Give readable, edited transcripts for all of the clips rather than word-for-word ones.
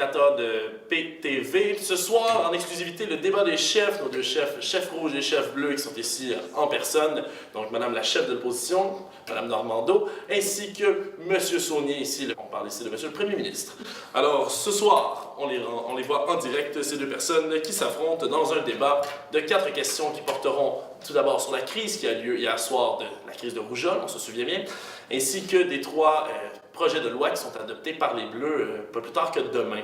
téléspectateurs de PTV. Ce soir, en exclusivité, le débat des chefs, nos deux chefs, chef rouge et chef bleu, qui sont ici en personne. Donc, Madame la chef de l'opposition, Madame Normando, ainsi que Monsieur Saunier, ici. On parle ici de Monsieur le Premier ministre. Alors, ce soir, on les voit en direct, ces deux personnes qui s'affrontent dans un débat de 4 questions qui porteront tout d'abord sur la crise qui a lieu hier soir, la crise de rougeole, on se souvient bien, ainsi que des 3 projets de loi qui sont adoptés par les Bleus pas plus tard que demain.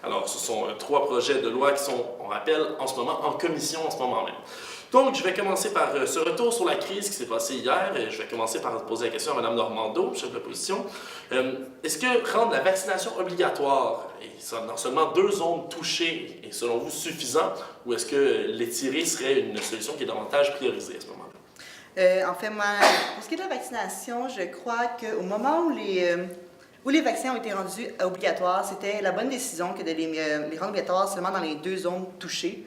Alors, ce sont 3 projets de loi qui sont, on rappelle, en ce moment en commission en ce moment même. Donc, je vais commencer par ce retour sur la crise qui s'est passée hier. Je vais commencer par poser la question à Mme Normando, chef de l'opposition. Est-ce que rendre la vaccination obligatoire, et ça, dans seulement 2 zones touchées, est selon vous suffisant, ou est-ce que l'étirer serait une solution qui est davantage priorisée à ce moment-là? En fait, moi, pour ce qui est de la vaccination, je crois qu'au moment où les vaccins ont été rendus obligatoires, c'était la bonne décision que de les rendre obligatoires seulement dans les 2 zones touchées.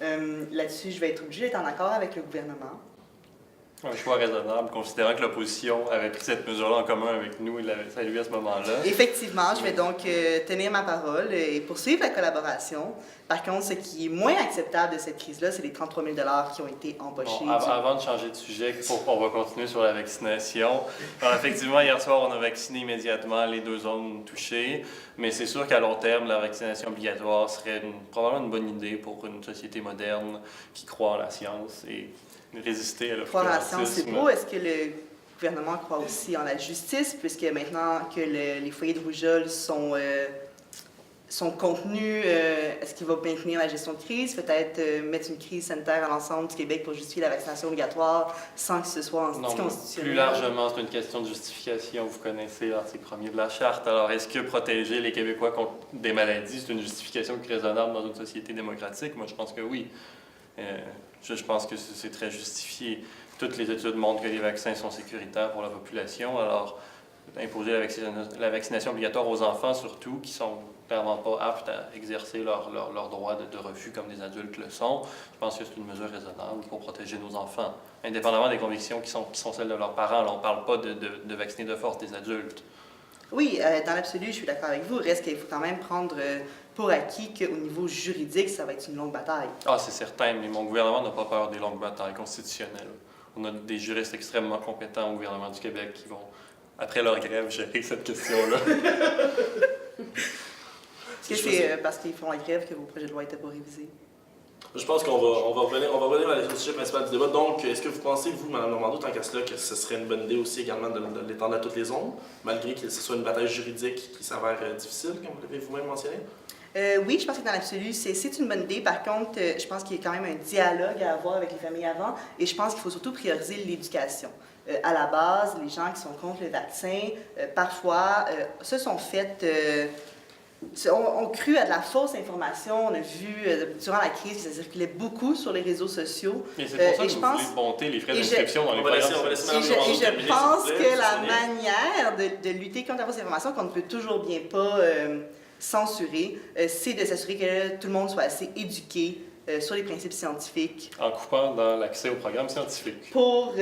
Là-dessus, je vais être obligée d'être en accord avec le gouvernement. Un choix raisonnable, considérant que l'opposition avait pris cette mesure-là en commun avec nous, il l'avait salué à ce moment-là. Effectivement, je vais donc tenir ma parole et poursuivre la collaboration. Par contre, ce qui est moins acceptable de cette crise-là, c'est les 33 000 $ qui ont été embauchés. Bon, avant de changer de sujet, on va continuer sur la vaccination. Alors, effectivement, hier soir, on a vacciné immédiatement les 2 zones touchées, mais c'est sûr qu'à long terme, la vaccination obligatoire serait probablement une bonne idée pour une société moderne qui croit en la science et résister à croire en la science, c'est l'obscurantisme. beau. Est-ce que le gouvernement croit aussi en la justice, puisque maintenant que les foyers de rougeole sont contenus, est-ce qu'il va maintenir la gestion de crise, peut-être mettre une crise sanitaire à l'ensemble du Québec pour justifier la vaccination obligatoire sans que ce soit anticonstitutionnel? Plus largement, c'est une question de justification. Vous connaissez l'article 1er de la Charte. Alors, est-ce que protéger les Québécois contre des maladies, c'est une justification qui est raisonnable dans une société démocratique? Moi, je pense que oui. Je pense que c'est très justifié. Toutes les études montrent que les vaccins sont sécuritaires pour la population. Alors, imposer la vaccination obligatoire aux enfants, surtout, qui sont clairement pas aptes à exercer leur droit de refus comme des adultes le sont, je pense que c'est une mesure raisonnable pour protéger nos enfants, indépendamment des convictions qui sont celles de leurs parents. Là, on ne parle pas de vacciner de force des adultes. Oui, dans l'absolu, je suis d'accord avec vous. Reste qu'il faut quand même prendre pour acquis qu'au niveau juridique, ça va être une longue bataille. Ah, c'est certain, mais mon gouvernement n'a pas peur des longues batailles constitutionnelles. On a des juristes extrêmement compétents au gouvernement du Québec qui vont, après leur grève, gérer cette question-là. Est-ce que c'est parce qu'ils font la grève que vos projets de loi n'étaient pas révisés? Je pense qu'on va revenir au sujet principal du débat. Donc, est-ce que vous pensez, vous, Mme Normando, tant qu'à cela, que ce serait une bonne idée aussi également de l'étendre à toutes les zones, malgré que ce soit une bataille juridique qui s'avère difficile, comme vous l'avez vous-même mentionné? Oui, je pense que dans l'absolu, c'est une bonne idée. Par contre, je pense qu'il y a quand même un dialogue à avoir avec les familles avant et je pense qu'il faut surtout prioriser l'éducation. À la base, les gens qui sont contre le vaccin, parfois, se sont fait... ont cru à de la fausse information. On a vu durant la crise que ça circulait beaucoup sur les réseaux sociaux. Et c'est pour ça que vous voulez monter les frais d'inscription dans les programmes. Et je pense que la manière de lutter contre la fausse information, qu'on ne peut toujours bien pas censurer, c'est de s'assurer que tout le monde soit assez éduqué sur les principes scientifiques. En coupant dans l'accès au programme scientifique. Au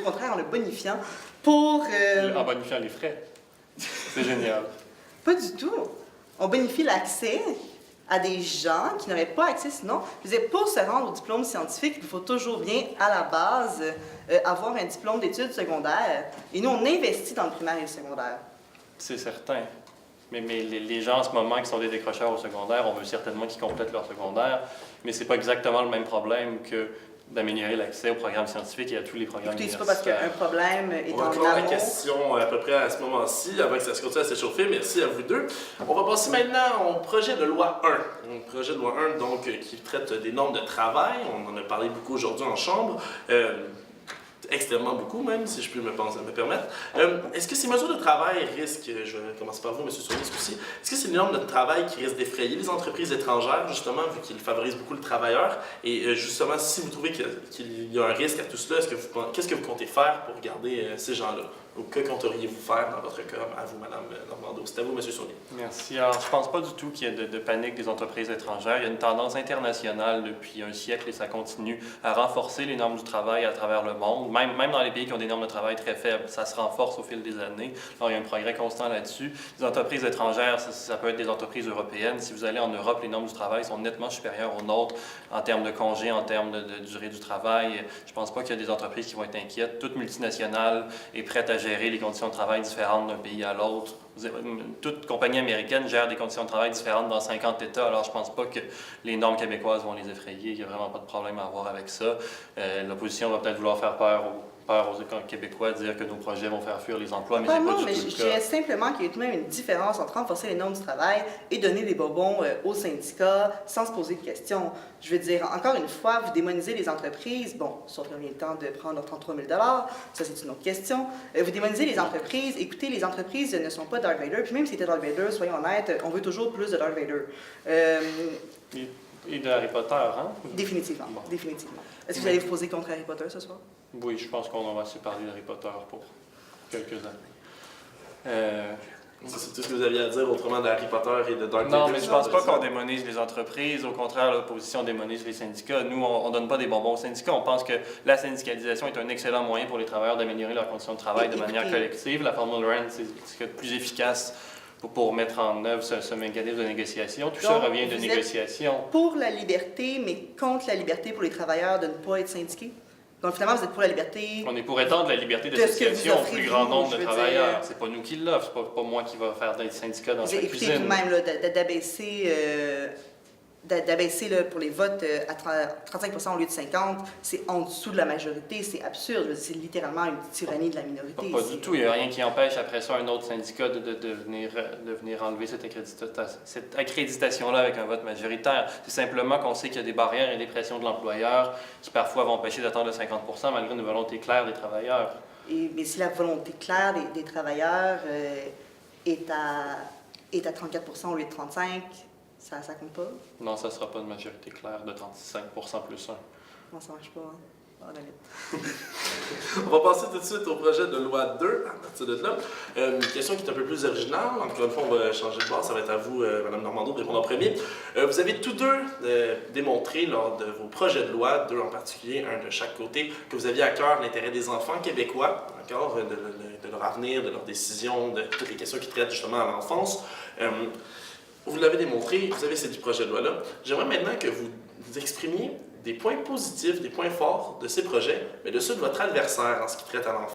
contraire, en le bonifiant. En bonifiant les frais. C'est génial. Pas du tout. On bonifie l'accès à des gens qui n'auraient pas accès sinon. Je veux dire, pour se rendre au diplôme scientifique, il faut toujours bien, à la base, avoir un diplôme d'études secondaires. Et nous, on investit dans le primaire et le secondaire. C'est certain. Mais les gens en ce moment qui sont des décrocheurs au secondaire, on veut certainement qu'ils complètent leur secondaire, mais c'est pas exactement le même problème que d'améliorer l'accès aux programmes scientifiques et à tous les programmes universitaires. universitaires. C'est pas parce qu'un problème est en amont. On va clore la question à peu près à ce moment-ci, avant que ça se continue à s'échauffer. Merci à vous deux. On va passer maintenant au projet de loi 1. Un projet de loi 1 donc, qui traite des normes de travail. On en a parlé beaucoup aujourd'hui en Chambre. Extrêmement beaucoup même, si je peux me permettre. Est-ce que ces mesures de travail risquent, je vais commencer par vous, M. Saunier, aussi, est-ce que c'est une norme de travail qui risque d'effrayer les entreprises étrangères, justement, vu qu'ils favorisent beaucoup le travailleur? Et justement, si vous trouvez qu'il y a un risque à tout cela, qu'est-ce que vous comptez faire pour garder ces gens-là? ou que compteriez-vous faire dans votre cas, à vous, Mme Normando? C'est à vous, M. Saunier. Merci. Alors, je ne pense pas du tout qu'il y ait de panique des entreprises étrangères. Il y a une tendance internationale depuis un siècle et ça continue à renforcer les normes du travail à travers le monde. Même dans les pays qui ont des normes de travail très faibles, ça se renforce au fil des années. Alors, il y a un progrès constant là-dessus. Les entreprises étrangères, ça peut être des entreprises européennes. Si vous allez en Europe, les normes du travail sont nettement supérieures aux nôtres en termes de congés, en termes de durée du travail. Je ne pense pas qu'il y a des entreprises qui vont être inquiètes. Toute multinationale est prête à gérer les conditions de travail différentes d'un pays à l'autre. Toute compagnie américaine gère des conditions de travail différentes dans 50 États, alors je ne pense pas que les normes québécoises vont les effrayer. Il n'y a vraiment pas de problème à avoir avec ça. L'opposition va peut-être vouloir faire peur aux Québécois, dire que nos projets vont faire fuir les emplois, mais c'est pas du tout le je cas. dirais simplement qu'il y a tout de même une différence entre renforcer les normes du travail et donner des bonbons aux syndicats sans se poser de questions. Je veux dire, encore une fois, vous démonisez les entreprises, bon, sauf qu'il y a le temps de prendre leurs 33 000 ça c'est une autre question. Vous démonisez les entreprises, écoutez, les entreprises ne sont pas Darth Vader, puis même si c'était Darth Vader, soyons honnêtes, on veut toujours plus de Darth Vader. Et de Harry Potter, hein? Définitivement, Bon. définitivement. Est-ce que vous allez vous poser contre Harry Potter ce soir? Oui, je pense qu'on va assez parler d'Harry Potter pour quelques années. C'est tout ce que vous aviez à dire autrement d'Harry Potter et de Dark Non, Vader, mais je pense pas qu'on démonise les entreprises. Au contraire, l'opposition démonise les syndicats. Nous, on donne pas des bonbons aux syndicats. On pense que la syndicalisation est un excellent moyen pour les travailleurs d'améliorer leurs conditions de travail de manière collective. La formule RAND, c'est ce qui est le plus efficace pour mettre en œuvre ce mécanisme de négociation. Tout ça revient de négociation. Pour la liberté, mais contre la liberté pour les travailleurs de ne pas être syndiqués? Donc finalement, vous êtes pour la liberté. On est pour étendre la liberté d'association au plus grand nombre de travailleurs. C'est pas nous qui l'offrent, c'est pas moi qui va faire des syndicats dans sa Écoutez, cuisine. tout de même, d'abaisser pour les votes à 35% au lieu de 50%, c'est en dessous de la majorité, c'est absurde. C'est littéralement une tyrannie de la minorité. Pas du tout. Il n'y a rien qui empêche après ça un autre syndicat de venir enlever cette accréditation-là avec un vote majoritaire. C'est simplement qu'on sait qu'il y a des barrières et des pressions de l'employeur qui parfois vont empêcher d'atteindre le 50% malgré une volonté claire des travailleurs. Mais si la volonté claire des travailleurs est à 34% au lieu de 35%, ça compte pas? Non, ça ne sera pas une majorité claire de 35% plus 1. Non, ça marche pas. Hein? Oh, la lettre. On va passer tout de suite au projet de loi 2, à partir de là. Une question qui est un peu plus originale. Encore une fois, on va changer de bord. Ça va être à vous, Mme Normando, de répondre en premier. Vous avez tous deux démontré lors de vos projets de loi, deux en particulier, un de chaque côté, que vous aviez à cœur l'intérêt des enfants québécois, d'accord, de leur avenir, de leurs décisions, de toutes les questions qui traitent justement à l'enfance. Vous l'avez démontré, vous avez ces 10 projets de loi-là. J'aimerais maintenant que vous exprimiez des points positifs, des points forts de ces projets, mais de ceux de votre adversaire en ce qui traite à l'enfance.